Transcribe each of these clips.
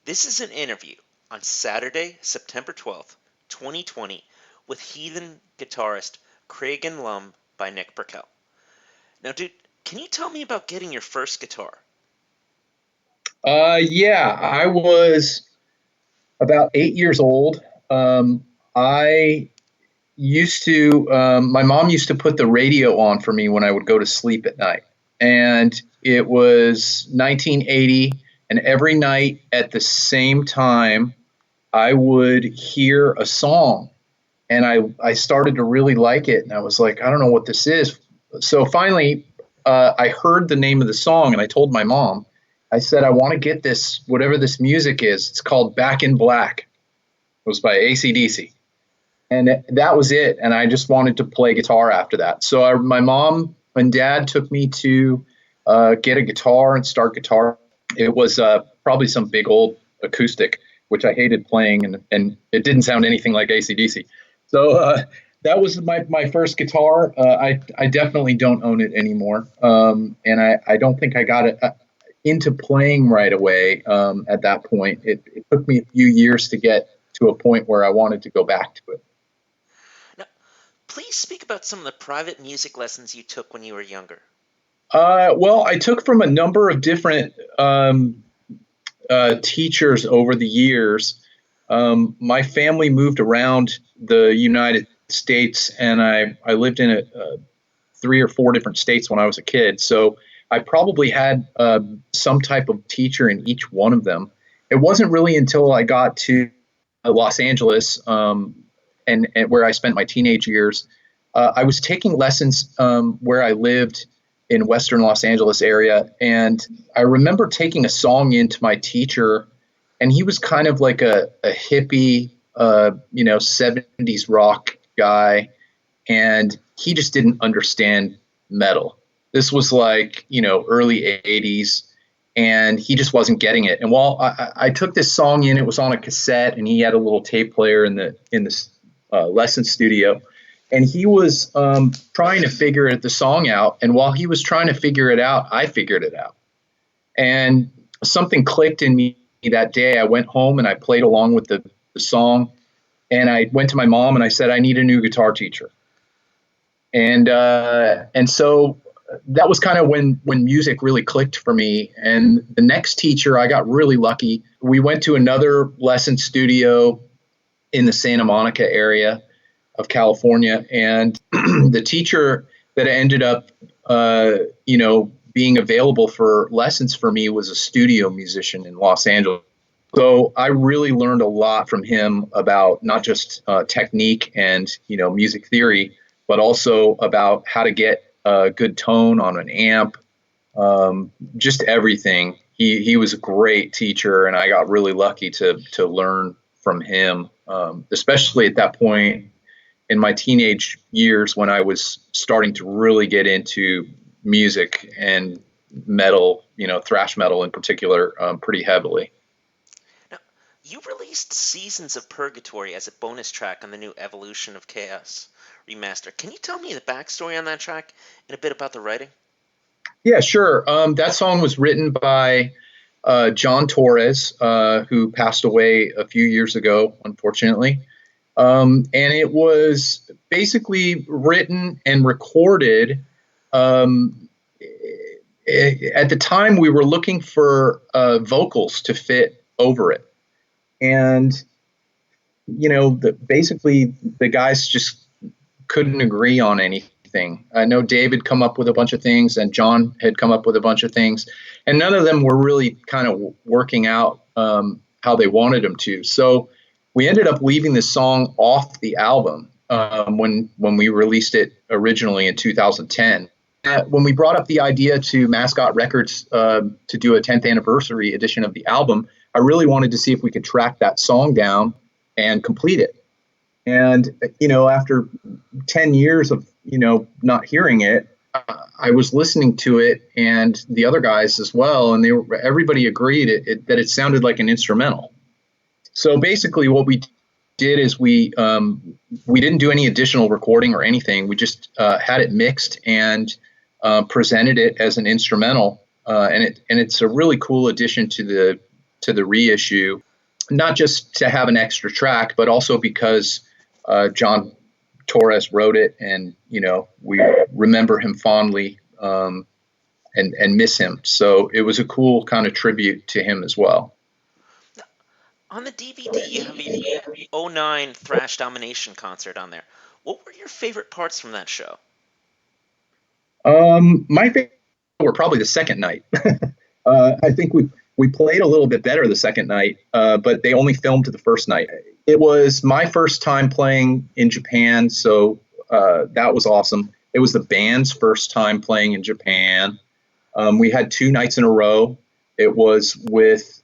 This is an interview on Saturday, September 12th, 2020, with Heathen guitarist Kragen Lum by Nick Burkell. Now, dude, can you tell me about getting your first guitar? Yeah, I was about 8 years old. I used to, my mom used to put the radio on for me when I would go to sleep at night. And it was 1980, and every night at the same time, I would hear a song. And I started to really like it. And I was like, I don't know what this is. So finally, I heard the name of the song, and I told my mom, I said, I want to get this, whatever this music is. It's called Back in Black. It was by AC/DC. And that was it. And I just wanted to play guitar after that. So my mom and dad took me to get a guitar and start guitar. It was probably some big old acoustic, which I hated playing, and it didn't sound anything like AC/DC. So that was my first guitar. I definitely don't own it anymore. And I don't think I got it into playing right away at that point. It took me a few years to get to a point where I wanted to go back to it. Now, please speak about some of the private music lessons you took when you were younger. Well, I took from a number of different teachers over the years. My family moved around the United States, and I lived in 3 or 4 different states when I was a kid. So I probably had some type of teacher in each one of them. It wasn't really until I got to Los Angeles and where I spent my teenage years. I was taking lessons where I lived in Western Los Angeles area. And I remember taking a song into my teacher, and he was kind of like a hippie, 70s rock guy. And he just didn't understand metal. This was like, early 80s, and he just wasn't getting it. And while I took this song in, it was on a cassette, and he had a little tape player in the lesson studio. And he was trying to figure the song out. And while he was trying to figure it out, I figured it out. And something clicked in me that day. I went home and I played along with the song. And I went to my mom and I said, I need a new guitar teacher. And so that was kind of when music really clicked for me. And the next teacher, I got really lucky. We went to another lesson studio in the Santa Monica area of California, and the teacher that ended up, being available for lessons for me was a studio musician in Los Angeles. So I really learned a lot from him about not just technique and music theory, but also about how to get a good tone on an amp, just everything. He was a great teacher, and I got really lucky to learn from him, especially at that point in my teenage years when I was starting to really get into music and metal, thrash metal in particular, pretty heavily. Now, you released Seasons of Purgatory as a bonus track on the new Evolution of Chaos remaster. Can you tell me the backstory on that track and a bit about the writing? Yeah, sure. That song was written by John Torres, who passed away a few years ago, unfortunately. And it was basically written and recorded. At the time, we were looking for vocals to fit over it. And, basically the guys just couldn't agree on anything. I know Dave had come up with a bunch of things, and John had come up with a bunch of things, and none of them were really kind of working out how they wanted them to. So we ended up leaving this song off the album when we released it originally in 2010. When we brought up the idea to Mascot Records to do a 10th anniversary edition of the album, I really wanted to see if we could track that song down and complete it. And, after 10 years of, not hearing it, I was listening to it, and the other guys as well, and everybody agreed that it sounded like an instrumental. So basically what we did is we didn't do any additional recording or anything. We just had it mixed and presented it as an instrumental. And it's a really cool addition to to the reissue, not just to have an extra track, but also because John Torres wrote it, and we remember him fondly, and miss him. So it was a cool kind of tribute to him as well. On the DVD, you have a '09 Thrash Domination concert on there. What were your favorite parts from that show? My favorite were probably the second night. I think we played a little bit better the second night, but they only filmed the first night. It was my first time playing in Japan, so that was awesome. It was the band's first time playing in Japan. We had 2 nights in a row. It was with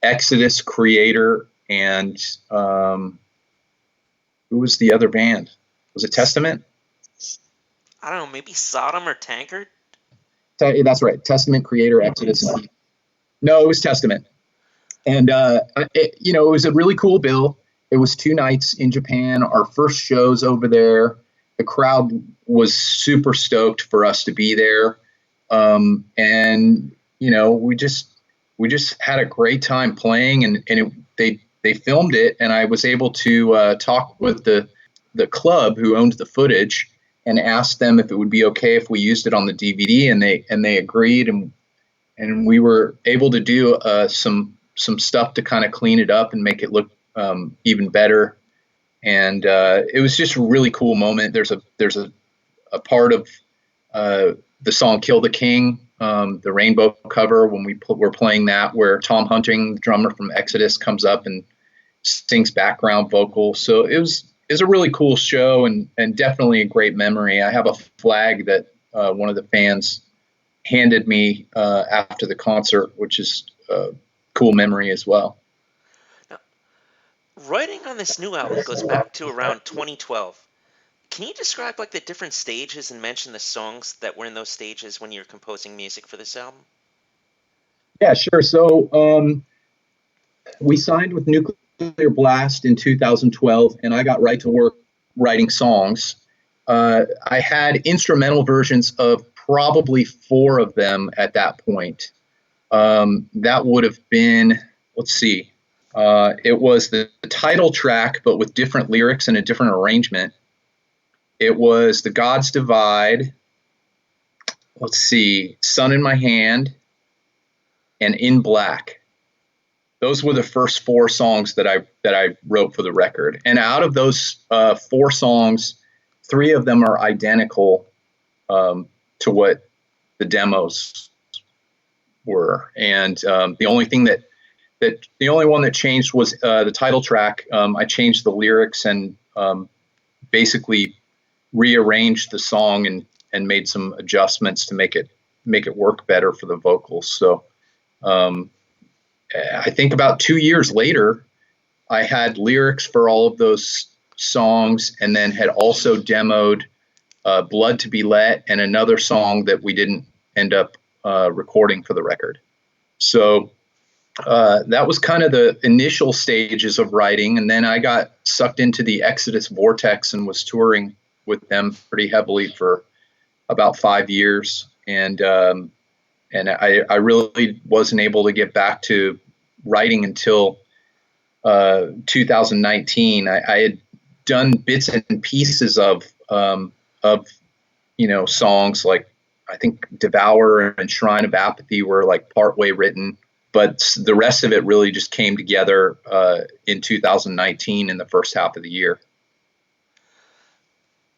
Exodus, Creator, and who was the other band? Was it Testament? I don't know, maybe Sodom or Tankard? That's right. Testament, Creator, Exodus. No, it was Testament. And, it was a really cool bill. It was 2 nights in Japan, our first shows over there. The crowd was super stoked for us to be there. And, we just had a great time playing, and they filmed it, and I was able to talk with the club who owned the footage and asked them if it would be okay if we used it on the DVD, and they agreed, and we were able to do some stuff to kind of clean it up and make it look even better. And it was just a really cool moment. There's a part of the song "Kill the King," the Rainbow cover, when we're playing that, where Tom Hunting, the drummer from Exodus, comes up and sings background vocal. So it was a really cool show, and definitely a great memory. I have a flag that one of the fans handed me after the concert, which is a cool memory as well. Now, writing on this new album goes back to around 2012. Can you describe the different stages and mention the songs that were in those stages when you were composing music for this album? Yeah, sure. So we signed with Nuclear Blast in 2012, and I got right to work writing songs. I had instrumental versions of probably 4 of them at that point. That would have been, let's see, it was the title track, but with different lyrics and a different arrangement. It was The Gods Divide, let's see, Sun in My Hand, and In Black. Those were the first 4 songs that I wrote for the record. And out of those 4 songs, 3 of them are identical to what the demos were. And the only one that changed was the title track. I changed the lyrics and basically rearranged the song and made some adjustments to make it work better for the vocals. So I think about 2 years later, I had lyrics for all of those songs, and then had also demoed Blood to Be Let and another song that we didn't end up recording for the record. So that was kind of the initial stages of writing. And then I got sucked into the Exodus vortex and was touring with them pretty heavily for about 5 years. And I really wasn't able to get back to writing until 2019. I had done bits and pieces of songs, like I think Devour and Shrine of Apathy were partway written, but the rest of it really just came together in 2019 in the first half of the year.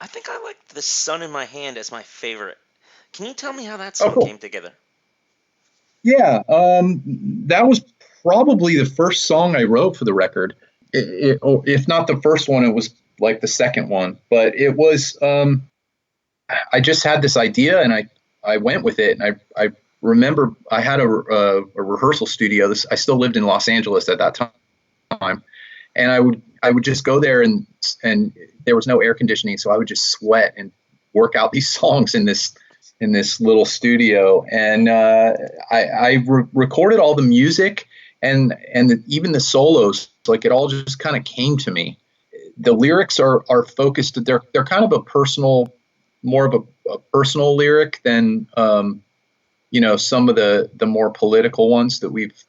I think I liked The Sun in My Hand as my favorite. Can you tell me how that song came together? Yeah, that was probably the first song I wrote for the record. If not the first one, it was the second one. But it was, I just had this idea, and I went with it. And I remember I had a rehearsal studio. I still lived in Los Angeles at that time, and I would just go there, and there was no air conditioning, so I would just sweat and work out these songs in this little studio. And I recorded all the music and even the solos. It all just kind of came to me. The lyrics are focused. They're kind of more of a personal lyric than some of the more political ones that we've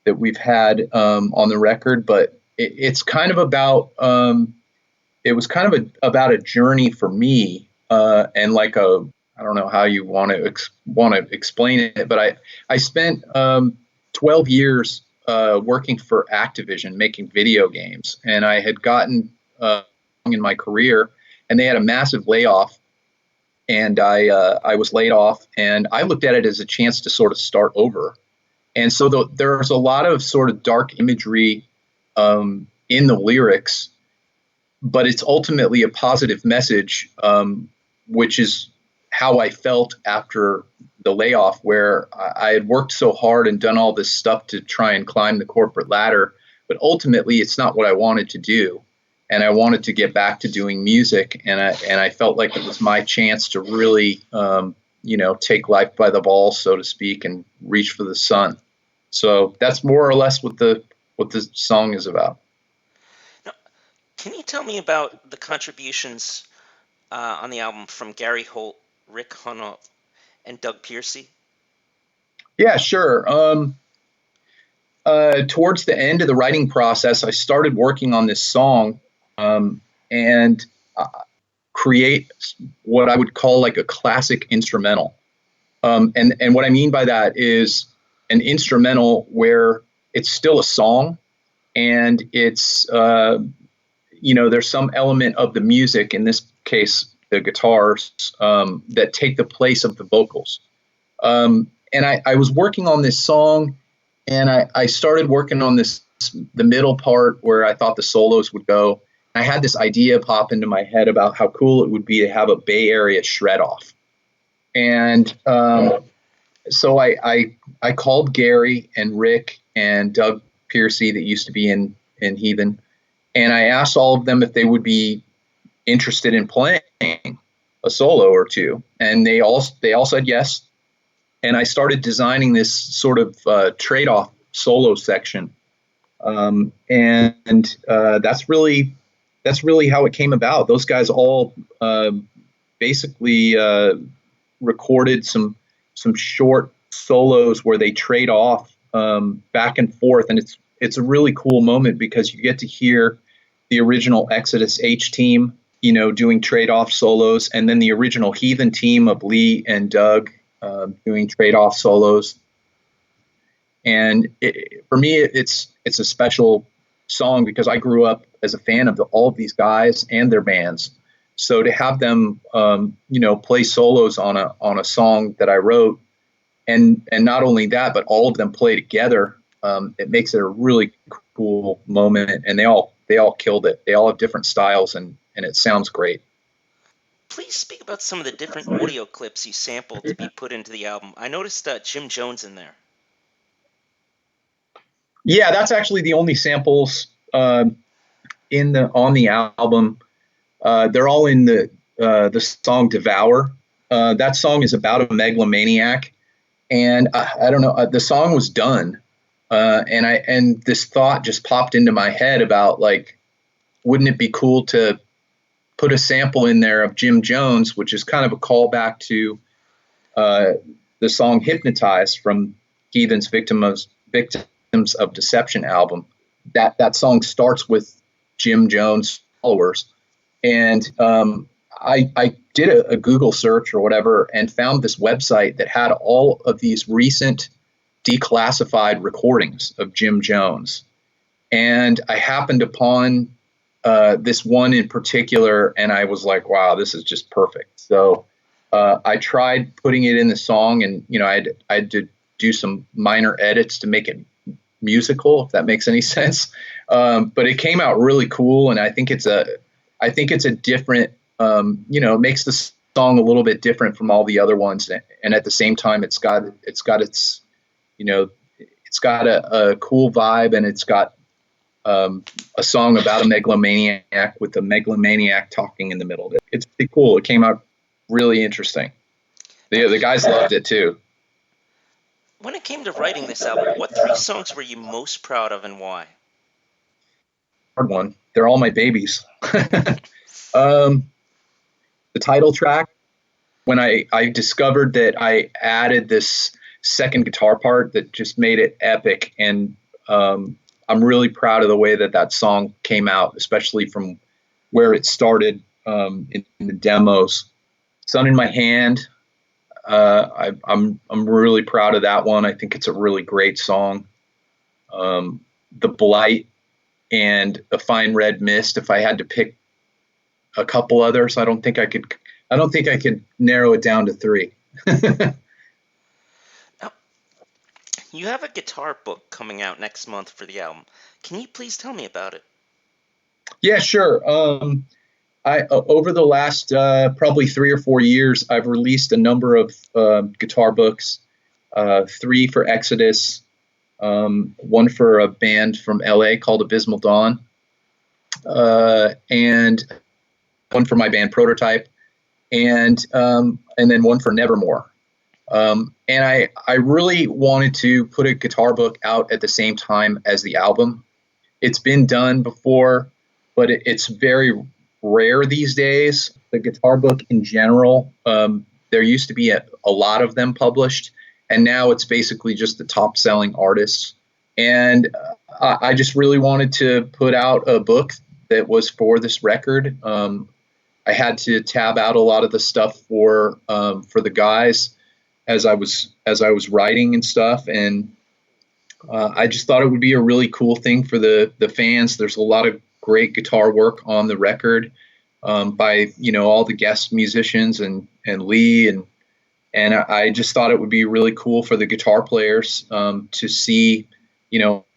that we've had on the record, but it's kind of about it was kind of about a journey for me, and like I don't know how you want to explain it, but I spent 12 years working for Activision making video games, and I had gotten in my career, and they had a massive layoff, and I was laid off, and I looked at it as a chance to sort of start over. And so there's a lot of sort of dark imagery in the lyrics, but it's ultimately a positive message, which is how I felt after the layoff, where I had worked so hard and done all this stuff to try and climb the corporate ladder, but ultimately it's not what I wanted to do. And I wanted to get back to doing music, and I felt like it was my chance to really, take life by the balls, so to speak, and reach for the sun. So that's more or less what the song is about. Now, can you tell me about the contributions on the album from Gary Holt, Rick Hunolt, and Doug Piercey? Yeah, sure. Towards the end of the writing process, I started working on this song and create what I would call like a classic instrumental. And what I mean by that is an instrumental where it's still a song, and it's there's some element of the music, in this case the guitars, that take the place of the vocals. And I was working on this song, and I started working on the middle part where I thought the solos would go. I had this idea pop into my head about how cool it would be to have a Bay Area shred off. And so I called Gary and Rick and Doug Piercey, that used to be in Heathen, and I asked all of them if they would be interested in playing a solo or two, and they all said yes. And I started designing this sort of trade-off solo section, and that's really how it came about. Those guys all basically recorded some short solos where they trade off back and forth, and it's a really cool moment because you get to hear the original Exodus H team, doing trade-off solos, and then the original Heathen team of Lee and Doug doing trade-off solos. And for me, it's a special song because I grew up as a fan of all of these guys and their bands. So to have them, play solos on a song that I wrote, and not only that, but all of them play together, it makes it a really cool moment. And they all killed it. They all have different styles, and it sounds great. Please speak about some of the different audio clips you sampled to be put into the album. I noticed Jim Jones in there. Yeah, that's actually the only samples on the album. They're all in the song "Devour." That song is about a megalomaniac, and I don't know. The song was done, and this thought just popped into my head about, like, wouldn't it be cool to put a sample in there of Jim Jones, which is kind of a callback to the song "Hypnotized" from Heathen's Victims of Deception album. That song starts with Jim Jones followers. And I did a Google search or whatever and found this website that had all of these recent declassified recordings of Jim Jones. And I happened upon this one in particular, and I was like, wow, this is just perfect. So I tried putting it in the song, and I had to do some minor edits to make it musical, if that makes any sense. But it came out really cool, and I think it's a different, it makes the song a little bit different from all the other ones, and at the same time, it's got its a cool vibe, and it's got a song about a megalomaniac with a megalomaniac talking in the middle of it. It's pretty cool. It came out really interesting. The guys loved it too. When it came to writing this album, what 3 songs were you most proud of, and why? Hard one. They're all my babies. The title track, when I discovered that I added this second guitar part that just made it epic, and I'm really proud of the way that song came out, especially from where it started in the demos. Sun in My Hand. I'm really proud of that one. I think it's a really great song. The Blight and A Fine Red Mist. If I had to pick a couple others, I don't think I could narrow it down to three. Now, you have a guitar book coming out next month for the album. Can you please tell me about it? Yeah, sure. I over the last probably 3 or 4 years, I've released a number of guitar books. 3 for Exodus, one for a band from LA called Abysmal Dawn, and one for my band Prototype, and then one for Nevermore. And I really wanted to put a guitar book out at the same time as the album. It's been done before, but it's very rare these days. The guitar book in general, there used to be a lot of them published, and now it's basically just the top selling artists. And I just really wanted to put out a book that was for this record. I had to tab out a lot of the stuff for the guys as I was writing and stuff, and I just thought it would be a really cool thing for the fans. There's a lot of great guitar work on the record by all the guest musicians and Lee, and I just thought it would be really cool for the guitar players to see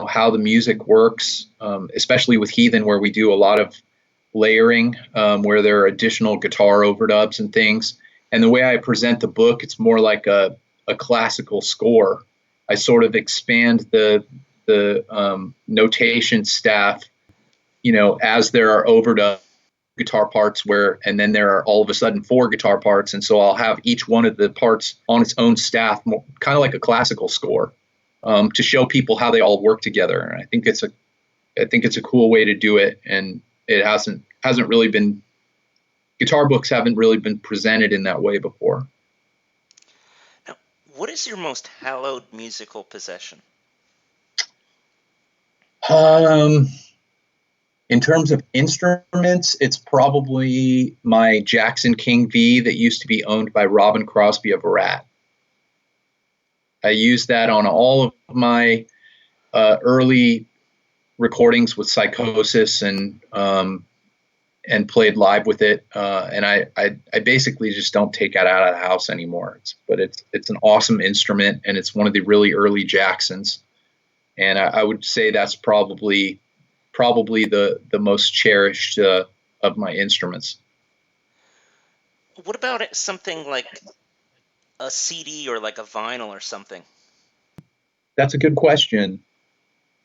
how the music works, especially with Heathen, where we do a lot of layering, where there are additional guitar overdubs and things. And the way I present the book, it's more like a classical score. I sort of expand the notation staff, as there are overdub guitar parts and then there are all of a sudden 4 guitar parts. And so I'll have each one of the parts on its own staff, kind of like a classical score, to show people how they all work together. And I think it's a cool way to do it. And it hasn't really been, guitar books haven't really been presented in that way before. Now, what is your most hallowed musical possession? In terms of instruments, it's probably my Jackson King V that used to be owned by Robin Crosby of Rat. I used that on all of my early recordings with Psychosis and played live with it. And I basically just don't take it out of the house anymore. It's an awesome instrument, and it's one of the really early Jacksons. And I would say that's probably the most cherished of my instruments. What about something like a CD or like a vinyl or something? That's a good question.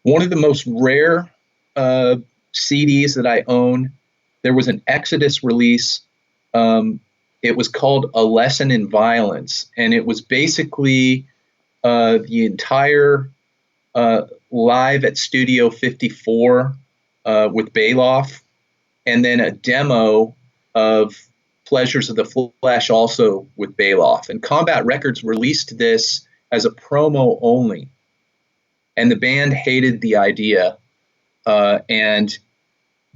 One of the most rare CDs that I own, there was an Exodus release. It was called A Lesson in Violence, and it was basically the entire live at Studio 54 with Baloff, and then a demo of Pleasures of the Flesh also with Baloff. And Combat Records released this as a promo only, and the band hated the idea and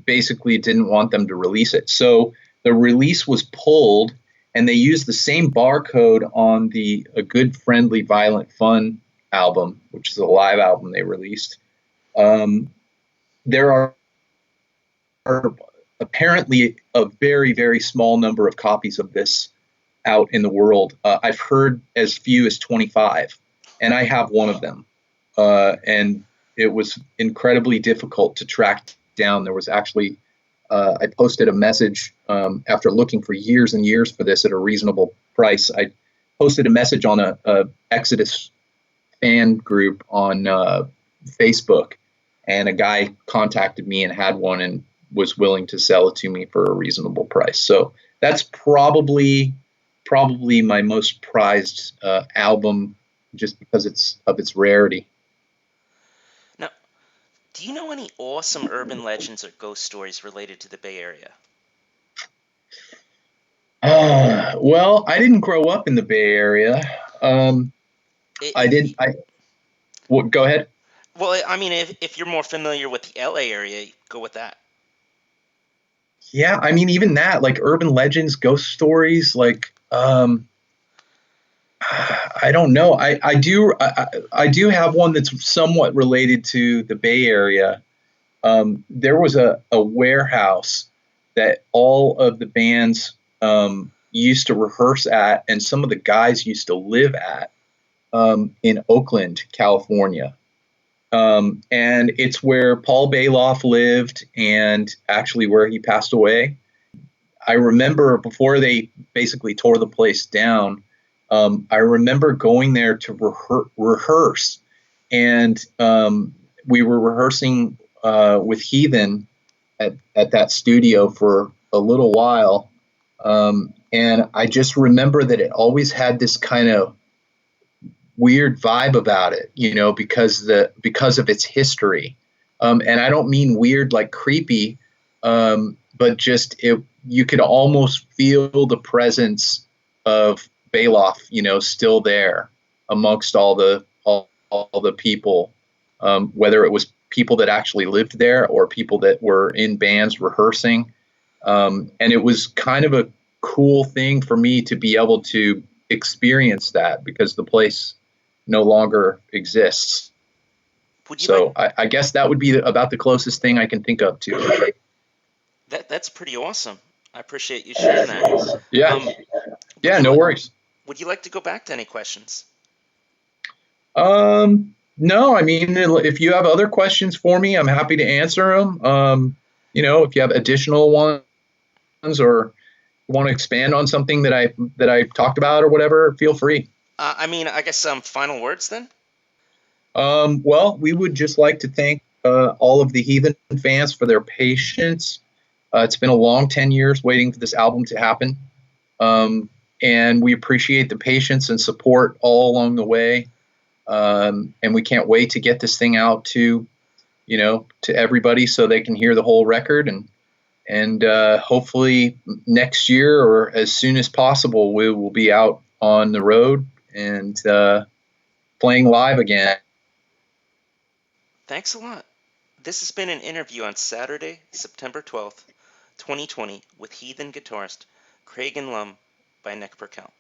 basically didn't want them to release it. So the release was pulled, and they used the same barcode on the A Good Friendly Violent Fun album, which is a live album they released. There are apparently a very, very small number of copies of this out in the world. I've heard as few as 25, and I have one of them. And it was incredibly difficult to track down. There was actually, I posted a message after looking for years and years for this at a reasonable price. I posted a message on a Exodus fan group on Facebook, and a guy contacted me and had one and was willing to sell it to me for a reasonable price. So that's probably my most prized album, just because of its rarity. Now, do you know any awesome urban legends or ghost stories related to the Bay Area? Well, I didn't grow up in the Bay Area. Go ahead. Well, I mean, if you're more familiar with the LA area, go with that. Yeah, I mean, even that, like urban legends, ghost stories, like I don't know. I do have one that's somewhat related to the Bay Area. There was a warehouse that all of the bands used to rehearse at, and some of the guys used to live at in Oakland, California. And it's where Paul Baloff lived and actually where he passed away. I remember before they basically tore the place down, I remember going there to rehearse, and we were rehearsing with Heathen at that studio for a little while. And I just remember that it always had this kind of weird vibe about it, because of its history. And I don't mean weird like creepy, but just you could almost feel the presence of Baloff, still there amongst all the people, whether it was people that actually lived there or people that were in bands rehearsing. And it was kind of a cool thing for me to be able to experience that because the place no longer exists. Would you like So I guess that would be about the closest thing I can think of to. that? That's pretty awesome. I appreciate you sharing that. Yeah, Um, would yeah, you no like worries. would you like to go back to any questions? No, I mean, if you have other questions for me, I'm happy to answer them. If you have additional ones or want to expand on something that I talked about or whatever, feel free. I mean, I guess some final words then. Well, we would just like to thank all of the Heathen fans for their patience. It's been a long 10 years waiting for this album to happen. Um, and we appreciate the patience and support all along the way. And we can't wait to get this thing out to everybody so they can hear the whole record. And hopefully next year or as soon as possible, we will be out on the road and playing live again. Thanks a lot. This has been an interview on Saturday, September 12th, 2020, with Heathen guitarist Kragen Lum by Nick Burkell.